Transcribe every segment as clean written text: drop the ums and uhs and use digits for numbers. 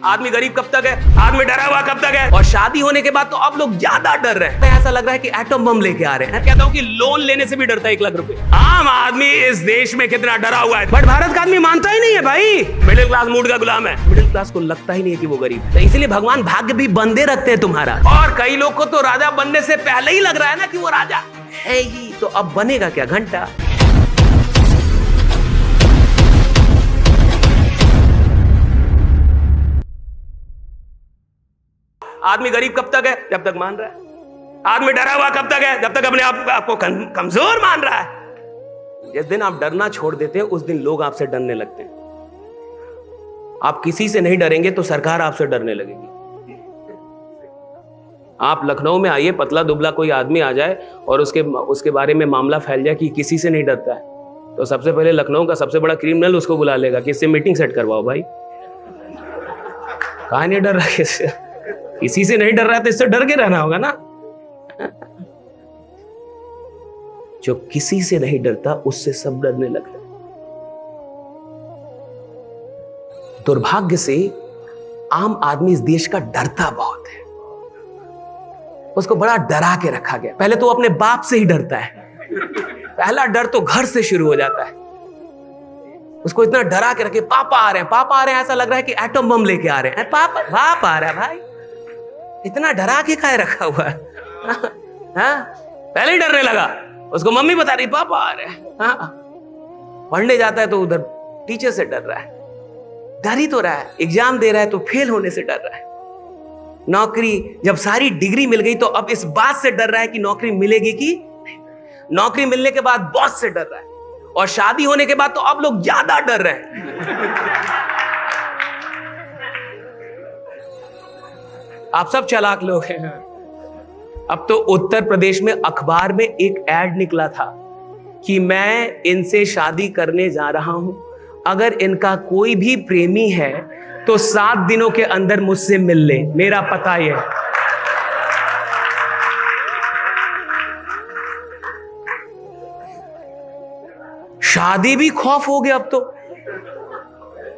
आदमी गरीब कब तक है, आदमी डरा हुआ कब तक है। और शादी होने के बाद तो अब लोग ज्यादा डर रहे हैं, ऐसा लग रहा है कि एटम बम लेके आ रहे हैं। कहता हूँ कि लोन लेने से भी डरता है 1 लाख रुपए। आम आदमी इस देश में कितना डरा हुआ है, बट भारत का आदमी मानता ही नहीं है भाई। मिडिल क्लास मूड का गुलाम है, मिडिल क्लास को लगता ही नहीं है कि वो गरीब है। तो इसलिए भगवान भाग्य भी बंदे रखते हैं तुम्हारा। और कई लोग को तो राजा बनने से पहले ही लग रहा है ना कि वो राजा है ही, तो अब बनेगा क्या घंटा। आदमी गरीब कब तक है, जब तक मान रहा है। आदमी डरा हुआ कब तक है, जब तक अपने आप को कमजोर मान रहा है। जिस दिन आप डरना छोड़ देते हैं उस दिन लोग आपसे डरने लगते हैं। आप किसी से नहीं डरेंगे तो सरकार आपसे डरने लगेगी। आप लखनऊ में आइए, पतला दुबला कोई आदमी आ जाए और उसके बारे में मामला फैल जाए कि किसी से नहीं डरता है, तो सबसे पहले लखनऊ का सबसे बड़ा क्रिमिनल उसको बुला लेगा कि इससे मीटिंग सेट करवाओ। भाई कहाँ नहीं डर रहा, किसी से नहीं डर रहा है तो इससे डर के रहना होगा ना। जो किसी से नहीं डरता उससे सब डरने लगते। दुर्भाग्य से आम आदमी इस देश का डरता बहुत है। उसको बड़ा डरा के रखा गया। पहले तो अपने बाप से ही डरता है। पहला डर तो घर से शुरू हो जाता है। उसको इतना डरा के रखे, पापा आ रहे हैं, पापा आ रहे हैं, ऐसा लग रहा है कि एटम बम लेके आ रहे हैं। पापा बाप आ रहा है, भाई इतना डरा के काहे रखा हुआ है। पहले ही डरने लगा। उसको मम्मी बता रही पापा आ रहे हैं। पढ़ने जाता है तो उधर टीचर से डर रहा है, डर ही तो रहा है। एग्जाम दे रहा है तो फेल होने से डर रहा है। नौकरी, जब सारी डिग्री मिल गई तो अब इस बात से डर रहा है कि नौकरी मिलेगी कि नहीं। नौकरी मिलने के बाद बॉस से डर रहा है। और शादी होने के बाद तो अब लोग ज्यादा डर रहे हैं। आप सब चालाक लोग हैं। अब तो उत्तर प्रदेश में अखबार में एक ऐड निकला था कि मैं इनसे शादी करने जा रहा हूं, अगर इनका कोई भी प्रेमी है तो 7 दिनों के अंदर मुझसे मिल ले, मेरा पता ये है। शादी भी खौफ हो गया अब तो।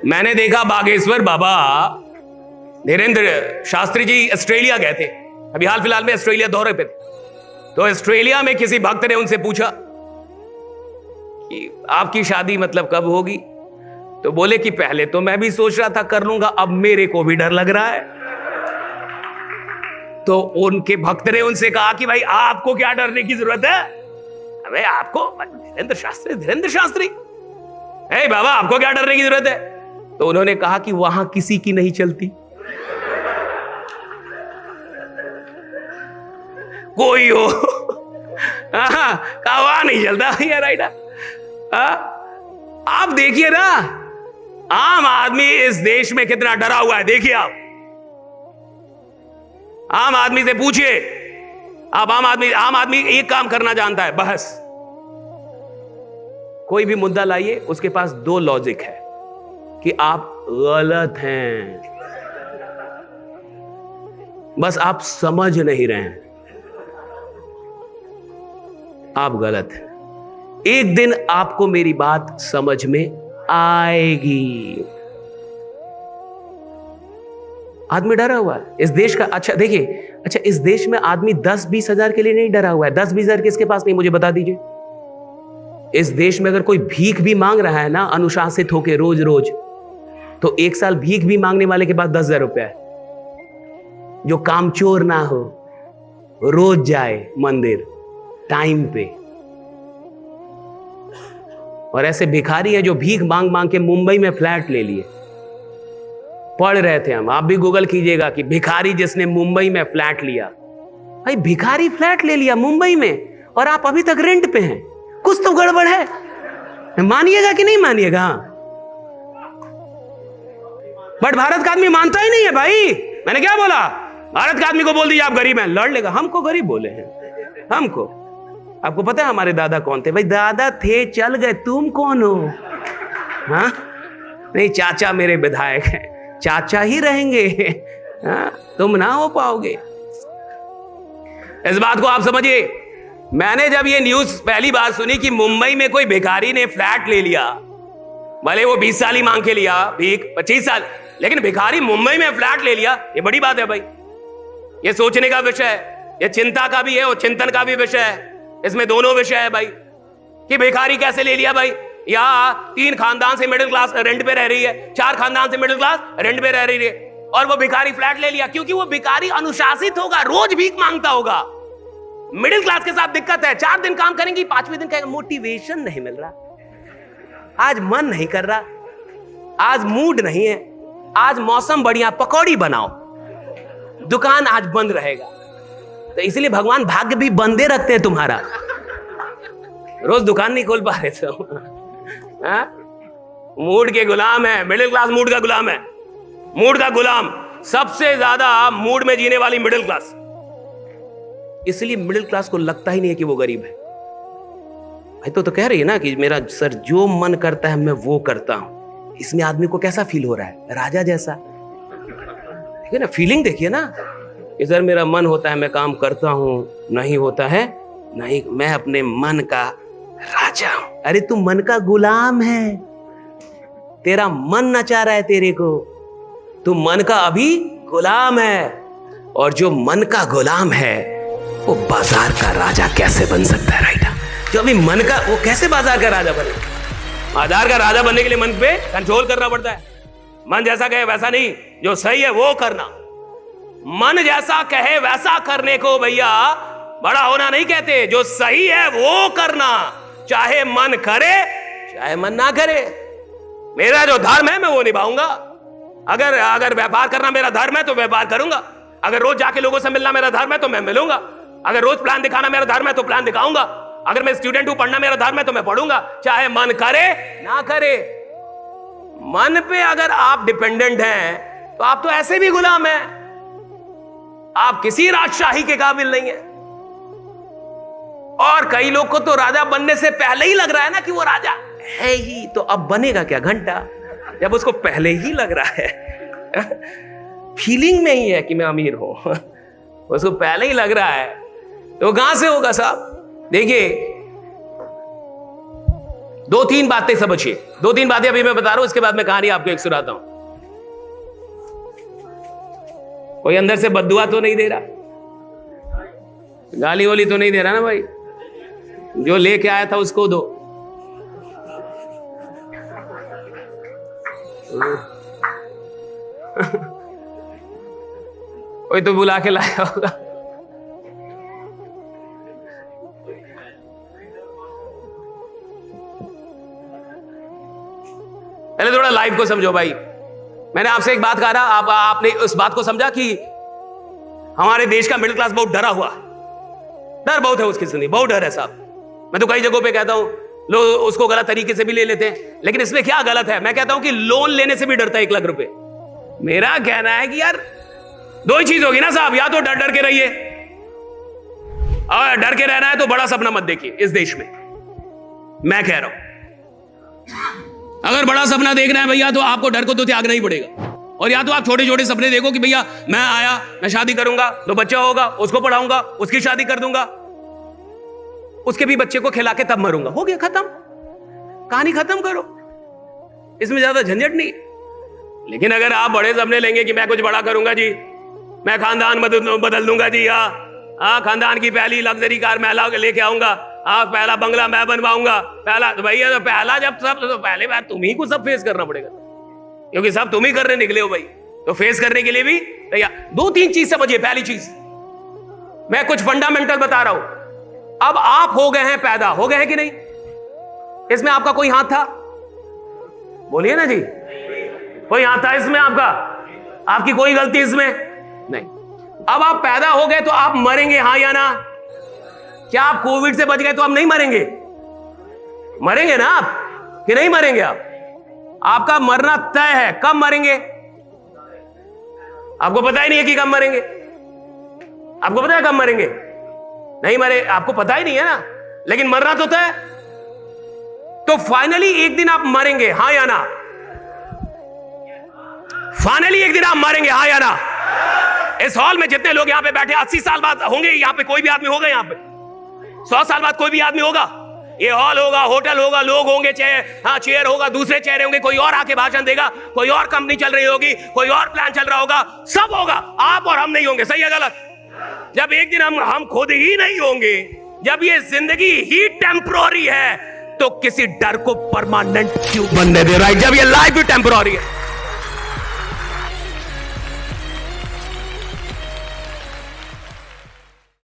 मैंने देखा बागेश्वर बाबा धीरेन्द्र शास्त्री जी ऑस्ट्रेलिया गए थे, अभी हाल फिलहाल में ऑस्ट्रेलिया दौरे पे थे। तो ऑस्ट्रेलिया में किसी भक्त ने उनसे पूछा कि आपकी शादी मतलब कब होगी। तो बोले कि पहले तो मैं भी सोच रहा था कर लूंगा, अब मेरे को भी डर लग रहा है। तो उनके भक्त ने उनसे कहा कि भाई आपको क्या डरने की जरूरत है, अबे आपको धीरेन्द्र शास्त्री हे बाबा आपको क्या डरने की जरूरत है। तो उन्होंने कहा कि वहां किसी की नहीं चलती, कोई हो कहा नहीं चलता यार। राइट, आप देखिए ना आम आदमी इस देश में कितना डरा हुआ है। देखिए आप आम आदमी से पूछिए, आप आम आदमी एक काम करना जानता है, बहस। कोई भी मुद्दा लाइए, उसके पास 2 लॉजिक है कि आप गलत हैं, बस आप समझ नहीं रहे हैं, आप गलत हैं। एक दिन आपको मेरी बात समझ में आएगी। आदमी डरा हुआ है इस देश का। अच्छा देखिए, अच्छा इस देश में आदमी 10-20 हजार के लिए नहीं डरा हुआ है। 10-20 हजार किसके पास नहीं, मुझे बता दीजिए। इस देश में अगर कोई भीख भी मांग रहा है ना अनुशासित होके रोज रोज, तो 1 साल भीख भी मांगने वाले के पास 10,000 रुपया है। जो कामचोर ना हो, रोज जाए मंदिर टाइम पे। और ऐसे भिखारी है जो भीख मांग मांग के मुंबई में फ्लैट ले लिए। पढ़ रहे थे हम, आप भी गूगल कीजिएगा कि भिखारी जिसने मुंबई में फ्लैट लिया। भाई भिखारी फ्लैट ले लिया मुंबई में और आप अभी तक रेंट पे हैं, कुछ तो गड़बड़ है। मानिएगा कि नहीं मानिएगा। बट भारत का आदमी मानता ही नहीं है भाई। मैंने क्या बोला, भारत का आदमी को बोल दीजिए आप गरीब हैं, लड़ लेगा। हमको गरीब बोले हैं, हमको। आपको पता है हमारे दादा कौन थे? भाई दादा थे, चल गए, तुम कौन हो? हाँ नहीं, चाचा मेरे विधायक हैं, चाचा ही रहेंगे। हाँ तुम ना हो पाओगे। इस बात को आप समझिए। मैंने जब ये न्यूज पहली बार सुनी कि मुंबई में कोई भिखारी ने फ्लैट ले लिया, भले वो 20 साल ही मांग के लिया भीख, 25 साल, लेकिन भिखारी मुंबई में फ्लैट ले लिया, ये बड़ी बात है भाई। ये सोचने का विषय है, ये चिंता का भी है और चिंतन का भी विषय है। इसमें दोनों विषय है भाई कि भिखारी कैसे ले लिया भाई। यहाँ 3 खानदान से मिडिल क्लास रेंट पे रह रही है, 4 खानदान से मिडिल क्लास रेंट पे रह रही है, और वो भिखारी फ्लैट ले लिया क्योंकि वो भिखारी अनुशासित होगा, रोज भीख मांगता होगा। मिडिल क्लास के साथ दिक्कत है, 4 दिन काम करेंगी, 5वें दिन कहेंगे मोटिवेशन नहीं मिल रहा, आज मन नहीं कर रहा, आज मूड नहीं है, आज मौसम बढ़िया, पकौड़ी बनाओ, दुकान आज बंद रहेगा। तो इसलिए भगवान भाग्य भी बंदे रखते हैं तुम्हारा, रोज दुकान नहीं खोल पा रहे थे। मूड के गुलाम है, मिडिल क्लास मूड का गुलाम है, मूड का गुलाम। सबसे ज्यादा मूड में जीने वाली मिडिल क्लास, इसलिए मिडिल क्लास को लगता ही नहीं है कि वो गरीब है भाई। तो कह रही है ना कि मेरा सर जो मन करता है मैं वो करता हूं। इसमें आदमी को कैसा फील हो रहा है, राजा जैसा। ठीक है ना, फीलिंग देखिए ना, इधर मेरा मन होता है मैं काम करता हूं, नहीं होता है नहीं, मैं अपने मन का राजा हूं। अरे तू मन का गुलाम है, तेरा मन नचा रहा है तेरे को, तू मन का अभी गुलाम है। और जो मन का गुलाम है वो बाजार का राजा कैसे बन सकता है, राइट? जो अभी मन का, वो कैसे बाजार का राजा बने? बाजार का राजा बनने के लिए मन पे कंट्रोल करना पड़ता है। मन जैसा कहे वैसा नहीं, जो सही है वो करना। मन जैसा कहे वैसा करने को भैया बड़ा होना नहीं कहते, जो सही है वो करना, चाहे मन करे चाहे मन ना करे। मेरा जो धर्म है मैं वो निभाऊंगा। अगर व्यापार करना मेरा धर्म है तो व्यापार करूंगा, अगर रोज जाके लोगों से मिलना मेरा धर्म है तो मैं मिलूंगा, अगर रोज प्लान दिखाना मेरा धर्म है तो प्लान दिखाऊंगा, अगर मैं स्टूडेंट हूं पढ़ना मेरा धर्म है तो मैं पढ़ूंगा, चाहे मन करे ना करे। मन पे अगर आप डिपेंडेंट हैं तो आप तो ऐसे भी गुलाम हैं, आप किसी राजशाही के काबिल नहीं है। और कई लोग को तो राजा बनने से पहले ही लग रहा है ना कि वो राजा है ही, तो अब बनेगा क्या घंटा, जब उसको पहले ही लग रहा है। फीलिंग में ही है कि मैं अमीर हूं, उसको पहले ही लग रहा है, तो कहां से होगा साहब? देखिए 2-3 बातें समझिए, 2-3 बातें अभी मैं बता रहा हूं, इसके बाद मैं कहानी आपको एक सुनाता हूं। कोई अंदर से बद्दुआ तो नहीं दे रहा, गाली वाली तो नहीं दे रहा ना भाई? जो लेके आया था उसको दो। कोई तो बुला के लाया होगा। पहले थोड़ा लाइफ को समझो भाई। मैंने आपसे एक बात कहा ना, आपने उस बात को समझा कि हमारे देश का मिडिल क्लास बहुत डरा हुआ, डर बहुत है उसकी जिंदगी, बहुत डर है साहब। मैं तो कई जगहों पे कहता हूं, लोग उसको गलत तरीके से भी ले लेते हैं, लेकिन इसमें क्या गलत है? मैं कहता हूं कि लोन लेने से भी डरता है 1 लाख रुपए। मेरा कहना है कि यार 2 ही चीज होगी ना साहब, या तो डर डर के रहिए, और डर के रहना है तो बड़ा सपना मत देखिए इस देश में, मैं कह रहा हूं। अगर बड़ा सपना देखना है भैया तो आपको डर को तो त्यागना ही पड़ेगा, और या तो आप छोटे छोटे सपने देखो कि भैया मैं आया, मैं शादी करूंगा, 2 बच्चा होगा, उसको पढ़ाऊंगा, उसकी शादी कर दूंगा, उसके भी बच्चे को खिला के तब मरूंगा, हो गया खत्म, कहानी खत्म करो, इसमें ज्यादा झंझट नहीं। लेकिन अगर आप बड़े सपने लेंगे कि मैं कुछ बड़ा करूंगा जी, मैं खानदान बदल दूंगा जी, खानदान की पहली लग्जरी कार मैं लेके आऊंगा, पहला बंगला मैं बनवाऊंगा, पहला तो भैया, तो पहला जब सब तो पहले बार तुम्ही को सब फेस करना पड़ेगा, क्योंकि सब तुम ही करने निकले हो भाई, तो फेस करने के लिए भी भैया 2-3 चीज समझिए। पहली चीज, मैं कुछ फंडामेंटल बता रहा हूं। अब आप हो गए हैं पैदा, हो गए हैं कि नहीं? इसमें आपका कोई हाथ था? बोलिए ना जी, कोई हाथ था इसमें आपका? आपकी कोई गलती इसमें नहीं। अब आप पैदा हो गए तो आप मरेंगे, हाँ या ना? क्या आप कोविड से बच गए तो आप नहीं मरेंगे? मरेंगे ना आप, कि नहीं मरेंगे आप? आपका मरना तय है। कब मरेंगे आपको पता ही नहीं है कि कब मरेंगे। आपको पता है कब मरेंगे? नहीं मरे, आपको पता ही नहीं है ना, लेकिन मरना तो तय। तो फाइनली एक दिन आप मरेंगे, हाँ या ना? फाइनली एक दिन आप मरेंगे, हाँ या ना? इस हॉल में जितने लोग यहां पे बैठे 80 साल बाद होंगे, यहां पे कोई भी आदमी होगा, यहां पे 100 साल बाद कोई भी आदमी होगा, ये हॉल होगा, होटल होगा, लोग होंगे, चेयर होगा, दूसरे चेहरे होंगे, कोई और आके भाषण देगा, कोई और कंपनी चल रही होगी, कोई और प्लान चल रहा होगा, सब होगा, आप और हम नहीं होंगे। सही है गलत? जब एक दिन हम खुद ही नहीं होंगे, जब ये जिंदगी ही टेम्पररी है, तो किसी डर को परमानेंट क्यों बनने दे रहा है, जब ये लाइफ भी टेम्पररी है।